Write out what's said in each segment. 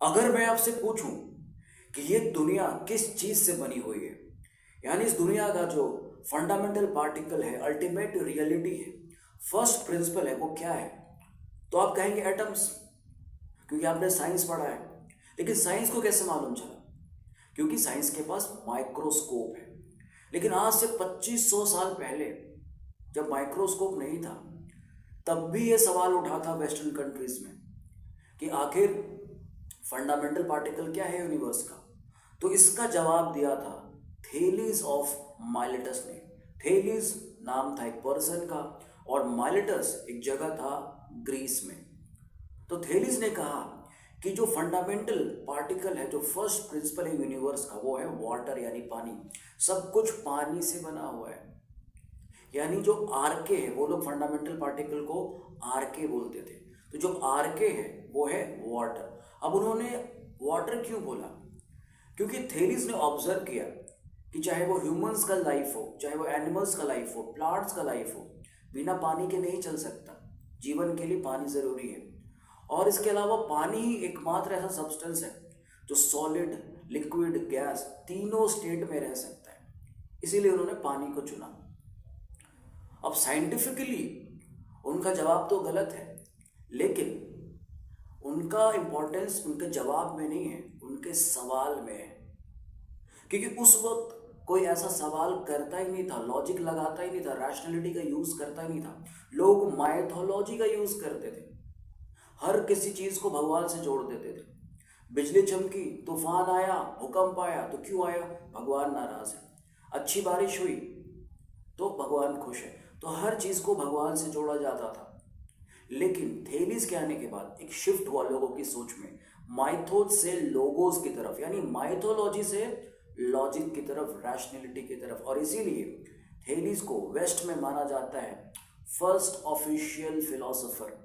अगर मैं आपसे पूछूं कि ये दुनिया किस चीज से बनी हुई है, यानी इस दुनिया का जो फंडामेंटल पार्टिकल है, अल्टीमेट रियलिटी है, फर्स्ट प्रिंसिपल है, वो क्या है? तो आप कहेंगे एटम्स, क्योंकि आपने साइंस पढ़ा है। लेकिन साइंस को कैसे मालूम चला? क्योंकि साइंस के पास माइक्रोस्कोप है। लेकिन आज से 2500 साल पहले जब माइक्रोस्कोप नहीं था, तब भी ये सवाल उठा था वेस्टर्न कंट्रीज में कि आखिर फंडामेंटल पार्टिकल क्या है यूनिवर्स का। तो इसका जवाब दिया था थेलीज ऑफ माइलेटस ने। थेलीज नाम था एक पर्सन का, और माइलेटस एक जगह था ग्रीस में। तो थेलीज ने कहा कि जो फंडामेंटल पार्टिकल है, जो फर्स्ट प्रिंसिपल है यूनिवर्स का, वो है वाटर, यानी पानी। सब कुछ पानी से बना हुआ है। यानी जो आरके है, वो लोग फंडामेंटल पार्टिकल को आरके बोलते थे। तो जो आरके है वो है वाटर। अब उन्होंने वाटर क्यों बोला? क्योंकि थेलीज ने ऑब्जर्व किया कि चाहे वो ह्यूमंस का लाइफ हो, चाहे वो एनिमल्स का लाइफ हो, प्लांट्स का लाइफ हो, बिना पानी के नहीं चल सकता। जीवन के लिए पानी जरूरी है। और इसके अलावा पानी ही एकमात्र ऐसा सब्सटेंस है जो सॉलिड, लिक्विड, गैस तीनों स्टेट में रह सकता है। इसीलिए उन्होंने पानी को चुना। अब साइंटिफिकली उनका जवाब तो गलत है, लेकिन उनका इंपॉर्टेंस उनके जवाब में नहीं है, उनके सवाल में है। क्योंकि उस वक्त कोई ऐसा सवाल करता ही नहीं था, लॉजिक लगाता ही नहीं था, रैशनैलिटी का यूज करता ही नहीं था। लोग माइथोलॉजी का यूज करते थे। हर किसी चीज को भगवान से जोड़ देते थे। बिजली चमकी, तूफान आया, भूकंप आया, तो क्यों आया? भगवान नाराज है। अच्छी बारिश हुई तो भगवान खुश है। तो हर चीज को भगवान से जोड़ा जाता था। लेकिन थेलीज के आने के बाद एक शिफ्ट हुआ लोगों की सोच में, माइथोज से लोगोस की तरफ, यानी माइथोलॉजी से लॉजिक की तरफ, रैशनैलिटी की तरफ। और इसीलिए थेलीज को वेस्ट में माना जाता है फर्स्ट ऑफिशियल फिलोसोफर।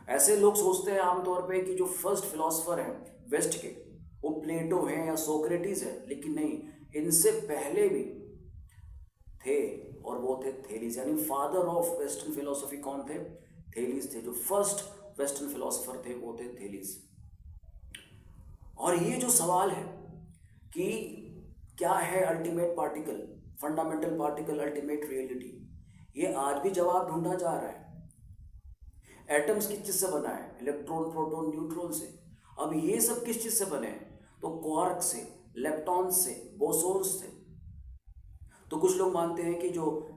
ऐसे लोग सोचते हैं आमतौर पे कि जो फर्स्ट फिलोसोफर हैं वेस्ट के, वो प्लेटो हैं या सोक्रेटिस है, लेकिन नहीं, इनसे पहले भी थे, और वो थे थेलीज। यानी फादर ऑफ वेस्टर्न फिलोसफी कौन थे? थेलीज थे। जो फर्स्ट वेस्टर्न फिलोसोफर थे वो थे थेलीज। और ये जो सवाल है कि क्या है ultimate particle, fundamental particle, ultimate reality, ये आज भी जवाब ढूंढा जा रहा है। एटम्स किस चीज से बना है? इलेक्ट्रॉन, प्रोटॉन, न्यूट्रॉन से। अब ये सब किस चीज से बने हैं? तो क्वार्क से, लेप्टॉन से, बोसोन्स से। तो कुछ लोग मानते हैं कि जो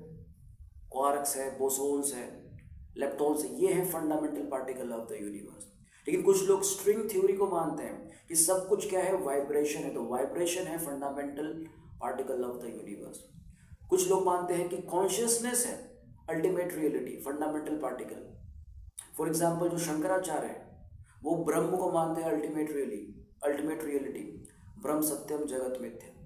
क्वार्क्स है, बोसोन्स है, लेप्टॉन्स है, ये है fundamental particle of the universe. लेकिन कुछ लोग स्ट्रिंग थ्योरी को मानते हैं कि सब कुछ क्या है? वाइब्रेशन है। तो वाइब्रेशन है fundamental particle of the universe. कुछ लोग मानते हैं कि कॉन्शियसनेस है ultimate reality, fundamental particle. For example जो शंकराचार्य है, वो ब्रह्म को मानते हैं अल्टीमेट रियलिटी, ब्रह्म सत्यम जगत मिथ्या।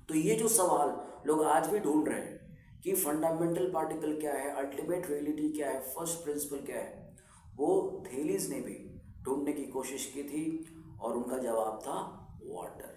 तो ये जो सवाल लोग आज भी ढूंढ रहे हैं कि फंडामेंटल पार्टिकल क्या है, अल्टीमेट रियलिटी क्या है, फर्स्ट प्रिंसिपल क्या है, वो थेलीज ने भी ढूंढने की कोशिश की थी, और उनका जवाब था वाटर।